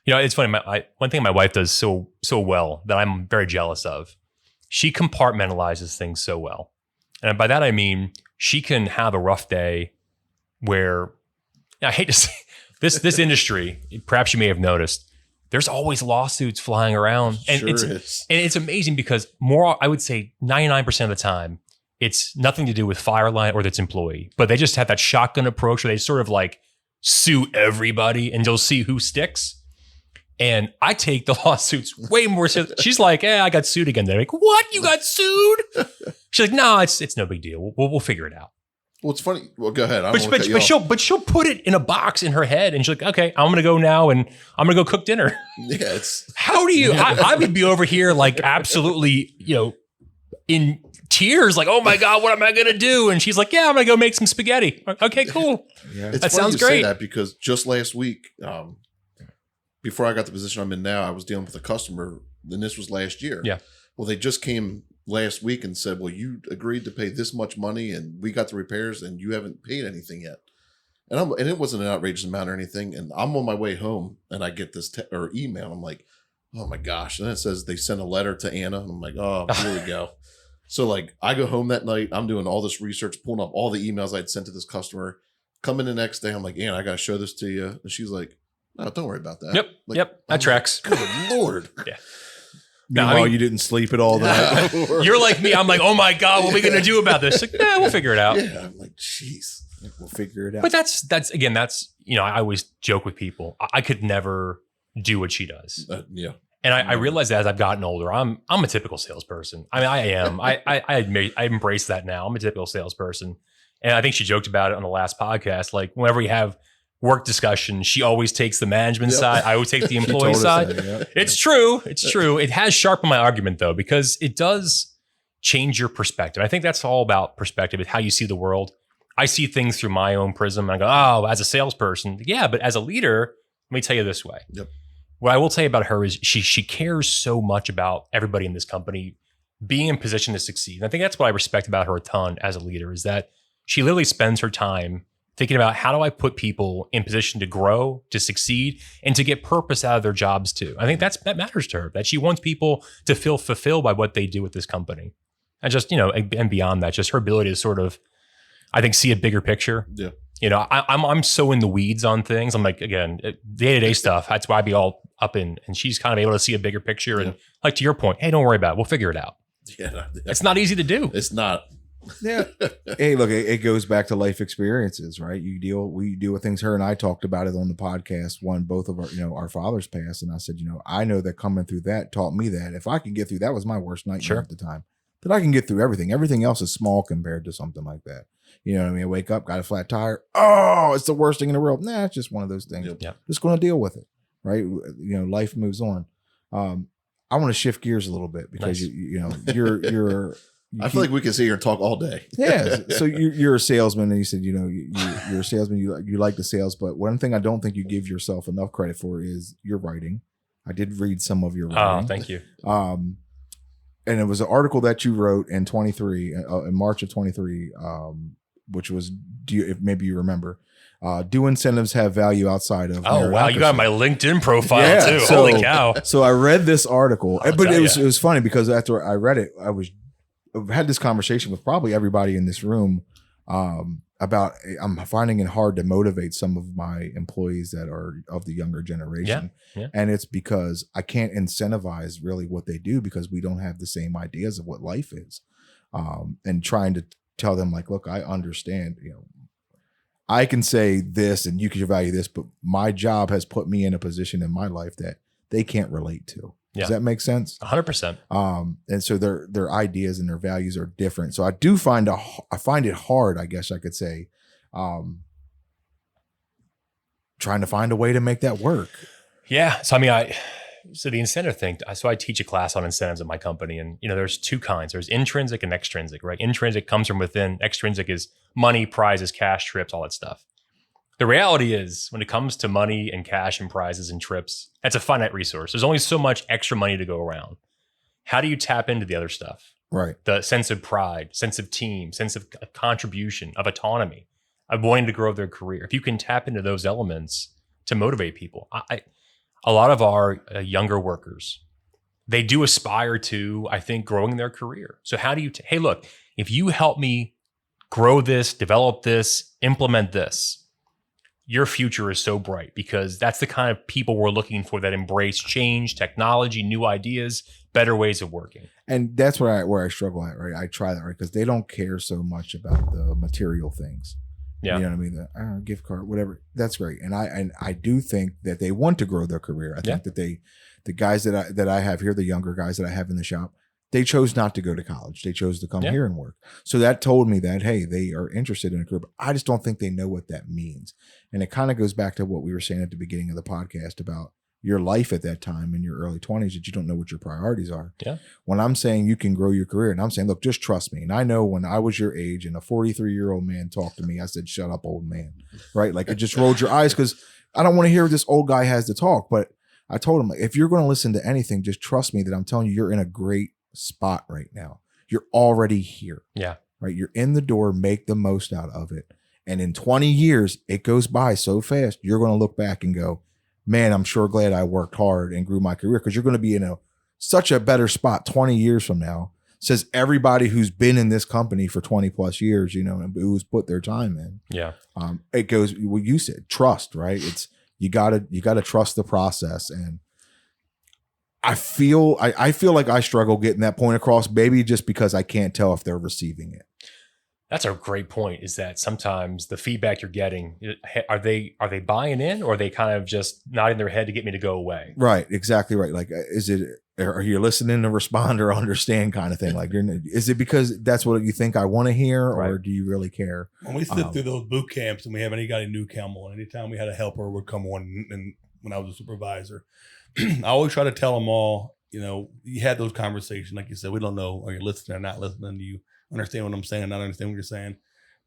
It's funny. One thing my wife does so well that I'm very jealous of, she compartmentalizes things so well. And by that, I mean, she can have a rough day where, I hate to say, this industry, perhaps you may have noticed, there's always lawsuits flying around. And it's amazing because I would say 99% of the time, it's nothing to do with Fireline or its employee. But they just have that shotgun approach where they sort of like sue everybody and you'll see who sticks. And I take the lawsuits way more seriously. She's like, I got sued again. They're like, what? You got sued? She's like, no, it's no big deal. We'll figure it out. Well, it's funny. Well, go ahead. But she'll put it in a box in her head, and she's like, okay, I'm gonna go now, and I'm gonna go cook dinner. Yeah, how do you? I would be over here like absolutely, in tears, like, oh my god, what am I gonna do? And she's like, yeah, I'm gonna go make some spaghetti. Okay, cool. Yeah. That sounds great. Say that because just last week, before I got the position I'm in now, I was dealing with a customer, and this was last year. Yeah. Well, they just came last week and said, well, you agreed to pay this much money and we got the repairs and you haven't paid anything yet. And it wasn't an outrageous amount or anything. And I'm on my way home and I get this email. I'm like, oh my gosh. And it says they sent a letter to Anna. And I'm like, oh, here we go. So like I go home that night, I'm doing all this research, pulling up all the emails I'd sent to this customer. Come in the next day, I'm like, Anna, I got to show this to you. And she's like, no, don't worry about that. Yep. That tracks. Like, good Lord. Yeah. Meanwhile, you didn't sleep at all the night before. You're like me. I'm like, oh my God, what are we going to do about this? Like, we'll figure it out. Yeah. I'm like, jeez. We'll figure it out. But that's I always joke with people. I could never do what she does. Yeah. And I realize that as I've gotten older, I'm a typical salesperson. I mean, I am. I embrace that now. I'm a typical salesperson. And I think she joked about it on the last podcast. Like whenever we have work discussion, she always takes the management side. I always take the employee side. It's true. It's true. It has sharpened my argument though, because it does change your perspective. I think that's all about perspective. It's how you see the world. I see things through my own prism. And I go, oh, as a salesperson. Yeah. But as a leader, let me tell you this way. Yep. What I will tell you about her is she cares so much about everybody in this company being in position to succeed. And I think that's what I respect about her a ton as a leader is that she literally spends her time thinking about how do I put people in position to grow, to succeed, and to get purpose out of their jobs too. I think that matters to her, that she wants people to feel fulfilled by what they do with this company. And just, and beyond that, just her ability to sort of, I think, see a bigger picture. Yeah. I'm so in the weeds on things. I'm like, again, day-to-day stuff. That's why I be all up in, and she's kind of able to see a bigger picture. And like to your point, hey, don't worry about it. We'll figure it out. Yeah. It's not easy to do. It's not. Yeah. Hey, look, it goes back to life experiences, right? We deal with things. Her and I talked about it on the podcast when both of our fathers passed. And I said, I know that coming through that taught me that if I can get through, that was my worst nightmare at the time, that I can get through everything. Everything else is small compared to something like that. You know what I mean? I wake up, got a flat tire. Oh, it's the worst thing in the world. Nah, it's just one of those things. Yep. Just going to deal with it. Right. Life moves on. I want to shift gears a little bit because you're I feel like we can sit here and talk all day. Yeah. So you're a salesman, and you said, you're a salesman. You like the sales, but one thing I don't think you give yourself enough credit for is your writing. I did read some of your writing. Oh, thank you. And it was an article that you wrote in 23, in March of 23, which was if maybe you remember, do incentives have value outside of? Oh wow, you got my LinkedIn profile Yeah, too. so- Holy cow! So I read this article, I'll but tell it ya. was funny because after I read it, I had this conversation with probably everybody in this room about I'm finding it hard to motivate some of my employees that are of the younger generation. Yeah. And it's because I can't incentivize really what they do because we don't have the same ideas of what life is. And trying to tell them like, look, I understand, I can say this and you can value this, but my job has put me in a position in my life that they can't relate to. Yeah. Does that make sense? 100%. And so their ideas and their values are different. So I do find it hard, I guess I could say, trying to find a way to make that work. Yeah. So so the incentive thing. So I teach a class on incentives at my company, and there's two kinds. There's intrinsic and extrinsic, right? Intrinsic comes from within. Extrinsic is money, prizes, cash, trips, all that stuff. The reality is, when it comes to money and cash and prizes and trips, that's a finite resource. There's only so much extra money to go around. How do you tap into the other stuff? Right. The sense of pride, sense of team, sense of contribution, of autonomy, of wanting to grow their career. If you can tap into those elements to motivate people, a lot of our younger workers, they do aspire to, I think, growing their career. So how do you, hey, look, if you help me grow this, develop this, implement this, your future is so bright, because that's the kind of people we're looking for that embrace change, technology, new ideas, better ways of working. And that's where I struggle at, right? I try that, right? Because they don't care so much about the material things. Yeah. You know what I mean? The gift card, whatever. That's great. And I do think that they want to grow their career. I think that the guys that I have here, the younger guys that I have in the shop, they chose not to go to college. They chose to come here and work. So that told me that, hey, they are interested in a career, but I just don't think they know what that means. And it kind of goes back to what we were saying at the beginning of the podcast about your life at that time in your early 20s, that you don't know what your priorities are. Yeah. When I'm saying you can grow your career, and I'm saying, look, just trust me. And I know when I was your age and a 43-year-old man talked to me, I said, shut up, old man. Right? Like, it just rolled your eyes because I don't want to hear what this old guy has to talk. But I told him, like, if you're going to listen to anything, just trust me that I'm telling you, you're in a great spot right now. You're already here. Yeah. Right. You're in the door. Make the most out of it. And in 20 years, it goes by so fast. You're going to look back and go, man, I'm sure glad I worked hard and grew my career, because you're going to be in such a better spot 20 years from now. Says everybody who's been in this company for 20 plus years, and who's put their time in. Yeah. It goes, what you said, trust, right? It's, you gotta trust the process. And I feel like I struggle getting that point across, maybe just because I can't tell if they're receiving it. That's a great point, is that sometimes the feedback you're getting, are they buying in, or are they kind of just nodding their head to get me to go away? Right. Exactly right. Like, are you listening to respond or understand kind of thing? Like, is it because that's what you think I want to hear, or do you really care? When we sit through those boot camps and we have any guy new come on, anytime we had a helper would come on, and when I was a supervisor, I always try to tell them all, you had those conversations. Like you said, we don't know, are you listening or not listening? Do you understand what I'm saying? Not understand what you're saying?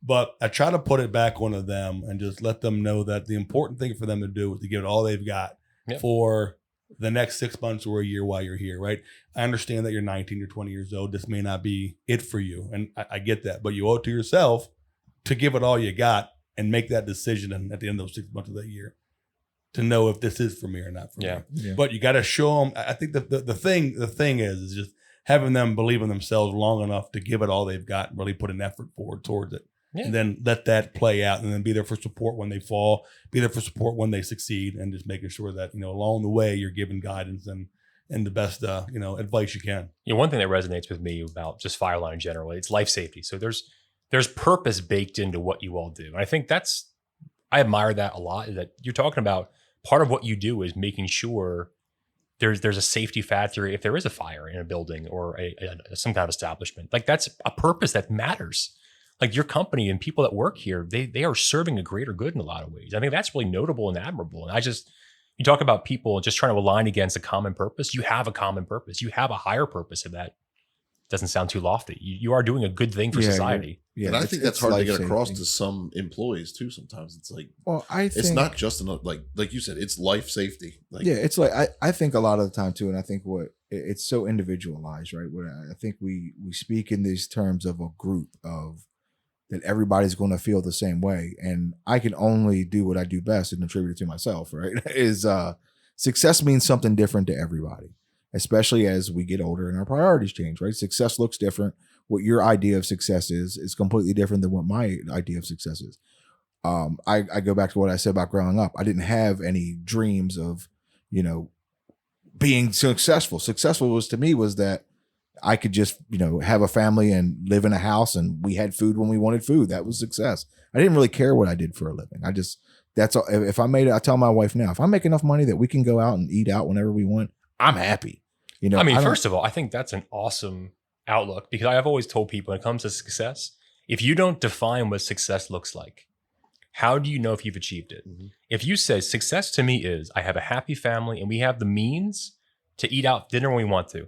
But I try to put it back onto them and just let them know that the important thing for them to do is to give it all they've got for the next 6 months or a year while you're here, right? I understand that you're 19, you're 20 years old. This may not be it for you. And I get that, but you owe it to yourself to give it all you got and make that decision at the end of those 6 months of that year to know if this is for me or not for me. Yeah. But you got to show them. I think the thing is just having them believe in themselves long enough to give it all they've got and really put an effort forward towards it. Yeah. And then let that play out, and then be there for support when they fall, be there for support when they succeed, and just making sure that, along the way you're giving guidance and the best, advice you can. One thing that resonates with me about just Fireline in general, it's life safety. So there's purpose baked into what you all do. And I think I admire that a lot, that you're talking about part of what you do is making sure there's a safety factor if there is a fire in a building or some kind of establishment. Like, that's a purpose that matters. Like, your company and people that work here, they are serving a greater good in a lot of ways. I think that's really notable and admirable. And you talk about people just trying to align against a common purpose. You have a common purpose. You have a higher purpose, if that doesn't sound too lofty. You are doing a good thing for society. Yeah, and I think that's hard to get across to some employees too. Sometimes it's like, it's not just enough, like you said, it's life safety. Like, it's like, I think a lot of the time too, and I think it's so individualized, right? Where I think we speak in these terms of a group of that everybody's going to feel the same way. And I can only do what I do best and attribute it to myself, right? Is success means something different to everybody, especially as we get older and our priorities change, right? Success looks different. What your idea of success is completely different than what my idea of success is. I go back to what I said about growing up. I didn't have any dreams of, being successful. Successful was to me was that I could just, have a family and live in a house and we had food when we wanted food. That was success. I didn't really care what I did for a living. That's all. If I made it, I tell my wife now, if I make enough money that we can go out and eat out whenever we want, I'm happy. First of all, I think that's an awesome outlook, because I've always told people when it comes to success, if you don't define what success looks like, how do you know if you've achieved it? Mm-hmm. If you say success to me is I have a happy family and we have the means to eat out dinner when we want to,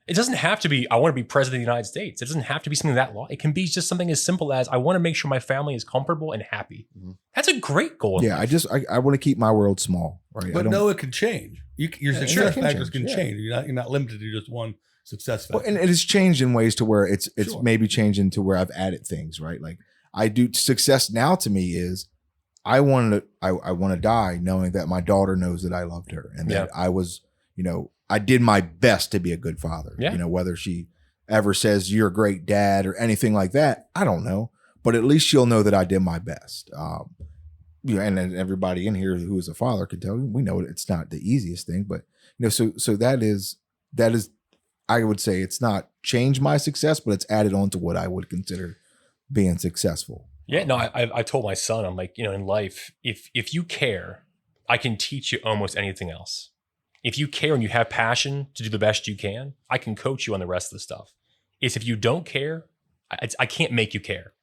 it doesn't have to be, I want to be president of the United States. It doesn't have to be something that long. It can be just something as simple as I want to make sure my family is comfortable and happy. Mm-hmm. That's a great goal. Yeah. I want to keep my world small, right? But no, it can change. Your success factors can change. You're not limited to just one success factor. Well, and it has changed in ways to where it's Sure. maybe changing to where I've added things, right? Like I do success now to me is I want to die knowing that my daughter knows that I loved her and that I was, I did my best to be a good father. Yeah. Whether she ever says you're a great dad or anything like that, I don't know, but at least she'll know that I did my best. And everybody in here who is a father can tell you, we know it's not the easiest thing, but so that is, I would say it's not changed my success, but it's added on to what I would consider being successful. Yeah, no, I told my son, I'm like, in life, if you care, I can teach you almost anything else. If you care and you have passion to do the best you can, I can coach you on the rest of the stuff. It's if you don't care, I can't make you care.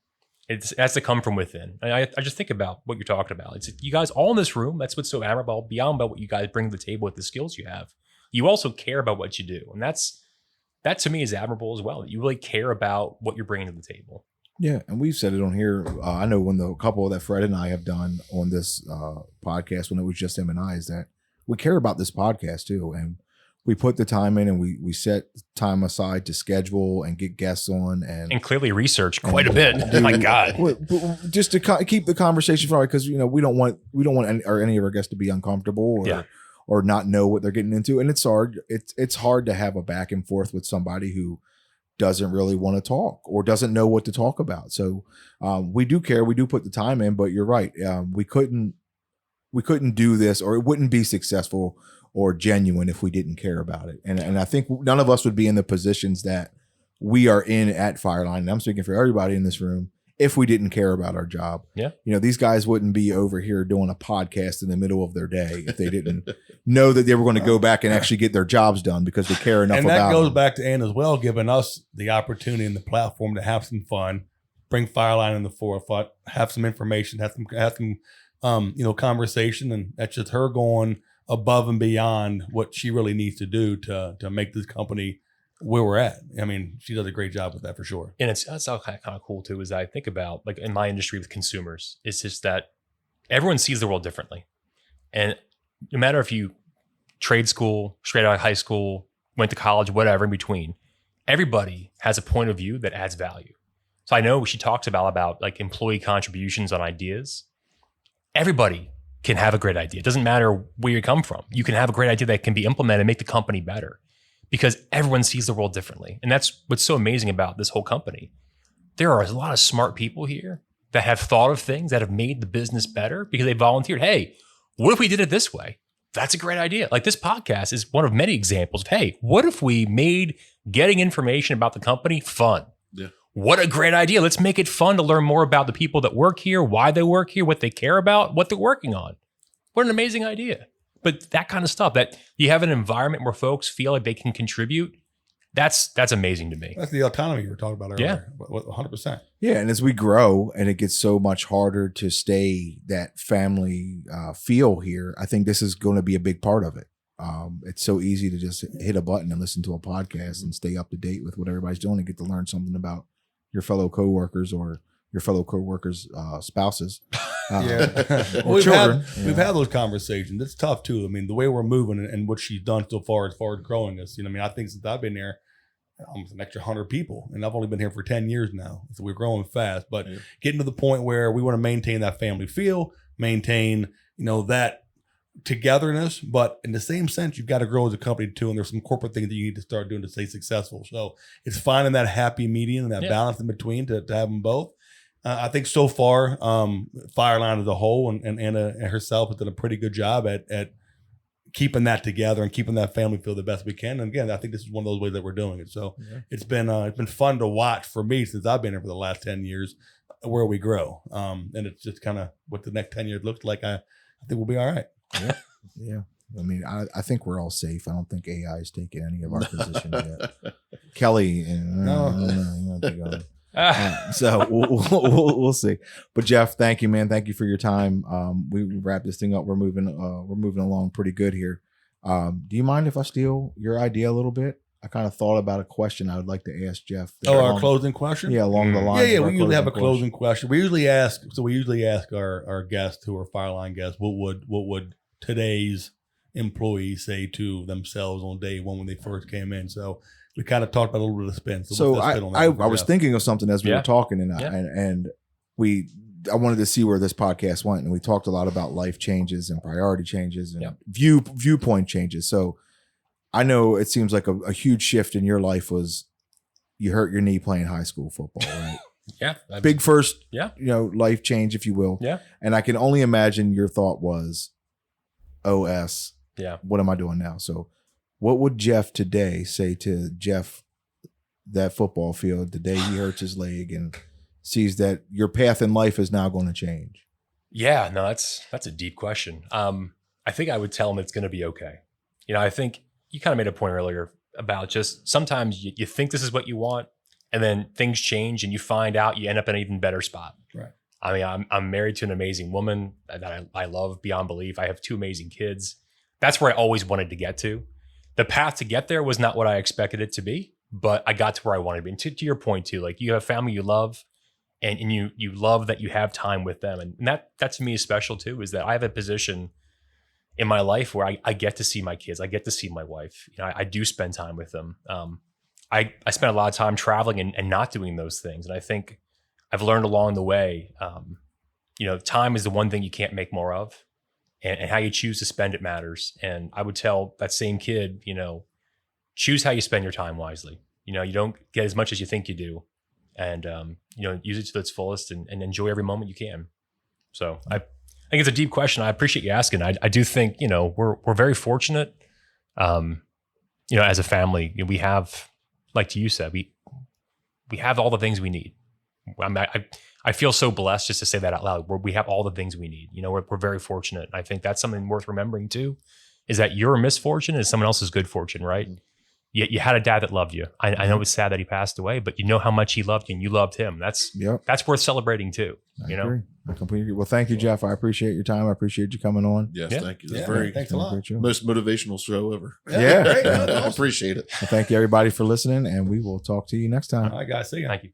It has to come from within. And I just think about what you're talking about. It's you guys all in this room. That's what's so admirable beyond about what you guys bring to the table with the skills you have. You also care about what you do. And that to me is admirable as well. You really care about what you're bringing to the table. Yeah, and we've said it on here. I know when the couple that Fred and I have done on this podcast, when it was just him and I, is that we care about this podcast too. And we put the time in and we set time aside to schedule and get guests on and clearly research quite a bit. Oh my God. Just to keep the conversation flowing, because, we don't want any of our guests to be uncomfortable or not know what they're getting into. And it's hard. It's hard to have a back and forth with somebody who doesn't really want to talk or doesn't know what to talk about. So we do care. We do put the time in, but you're right. We couldn't do this, or it wouldn't be successful or genuine if we didn't care about it. And I think none of us would be in the positions that we are in at Fireline. And I'm speaking for everybody in this room, if we didn't care about our job. Yeah. These guys wouldn't be over here doing a podcast in the middle of their day if they didn't know that they were going to go back and actually get their jobs done because they care enough about it. And that goes back to Ann as well, giving us the opportunity and the platform to have some fun, bring Fireline in the forefront, have some information, have some conversation. And that's just her going above and beyond what she really needs to do to make this company where we're at. I mean, she does a great job with that for sure. And that's all kind of cool too, is I think about, like, in my industry with consumers, it's just that everyone sees the world differently. And no matter if you trade school, straight out of high school, went to college, whatever in between, everybody has a point of view that adds value. So I know she talks about like employee contributions on ideas. Everybody can have a great idea. It doesn't matter where you come from. You can have a great idea that can be implemented and make the company better, because everyone sees the world differently. And that's what's so amazing about this whole company. There are a lot of smart people here that have thought of things that have made the business better because they volunteered. Hey, what if we did it this way? That's a great idea. Like, this podcast is one of many examples of, hey, what if we made getting information about the company fun? Yeah. What a great idea. Let's make it fun to learn more about the people that work here, why they work here, what they care about, what they're working on. What an amazing idea. But that kind of stuff, that you have an environment where folks feel like they can contribute, that's amazing to me. That's the autonomy you were talking about earlier. Yeah. 100%. Yeah. And as we grow and it gets so much harder to stay that family feel here, I think this is going to be a big part of it. It's so easy to just hit a button and listen to a podcast and stay up to date with what everybody's doing and get to learn something about your fellow coworkers or your fellow coworkers' spouses. We've had those conversations. It's tough too. I mean, the way we're moving and what she's done so far as growing us. I think since I've been there, almost an extra 100 people, and I've only been here for 10 years now, so we're growing fast. But getting to the point where we want to maintain that family feel, maintain that togetherness, but in the same sense, you've got to grow as a company too. And there's some corporate things that you need to start doing to stay successful. So it's finding that happy medium and that balance in between to have them both. I think so far, Fireline as a whole and Anna herself has done a pretty good job at keeping that together and keeping that family feel the best we can. And again, I think this is one of those ways that we're doing it. So it's been fun to watch for me since I've been here for the last 10 years where we grow. And it's just kind of what the next 10 years looks like. I think we'll be all right. Yeah. I mean, I think we're all safe. I don't think AI is taking any of our positions yet. Kelly, so we'll see. But Jeff, thank you, man. Thank you for your time. We wrap this thing up. We're moving along pretty good here. Do you mind if I steal your idea a little bit? I kind of thought about a question I would like to ask Jeff. Our closing question? Yeah, along the line. Yeah. We usually have a closing question. We usually ask our guests who are Fireline guests, what would today's employees say to themselves on day one when they first came in? So we kind of talked about a little bit of spin. So I was thinking of something as we were talking, and I wanted to see where this podcast went, and we talked a lot about life changes and priority changes and viewpoint changes. So I know it seems like a huge shift in your life was you hurt your knee playing high school football, right? Big first, life change, if you will. Yeah. And I can only imagine your thought was, OS. Yeah. What am I doing now? So what would Jeff today say to Jeff, that football field, the day he hurts his leg and sees that your path in life is now going to change? Yeah, no, that's a deep question. I think I would tell him it's going to be okay. I think you kind of made a point earlier about just sometimes you think this is what you want, and then things change and you find out you end up in an even better spot. Right. I mean, I'm married to an amazing woman that I love beyond belief. I have 2 amazing kids. That's where I always wanted to get to. The path to get there was not what I expected it to be, but I got to where I wanted to be. And to your point too, like you have a family you love, and you love that you have time with them. And that to me is special too, is that I have a position in my life where I get to see my kids. I get to see my wife. I do spend time with them. I spend a lot of time traveling and not doing those things. And I think I've learned along the way, time is the one thing you can't make more of, and how you choose to spend it matters. And I would tell that same kid, choose how you spend your time wisely. You don't get as much as you think you do, and use it to its fullest and enjoy every moment you can. So I think it's a deep question. I appreciate you asking. I do think we're very fortunate. As a family, we have, like you said, we have all the things we need. I feel so blessed just to say that out loud. We have all the things we need. We're very fortunate. I think that's something worth remembering too, is that your misfortune is someone else's good fortune, right? You had a dad that loved you. I know it's sad that he passed away, but you know how much he loved you and you loved him. That's worth celebrating too. I agree. I completely agree. Well, thank you, Jeff. I appreciate your time. I appreciate you coming on. Yes, thank you. Thanks a lot. Most motivational show ever. Yeah. I appreciate it. Well, thank you everybody for listening, and we will talk to you next time. All right, guys. See you. Thank you.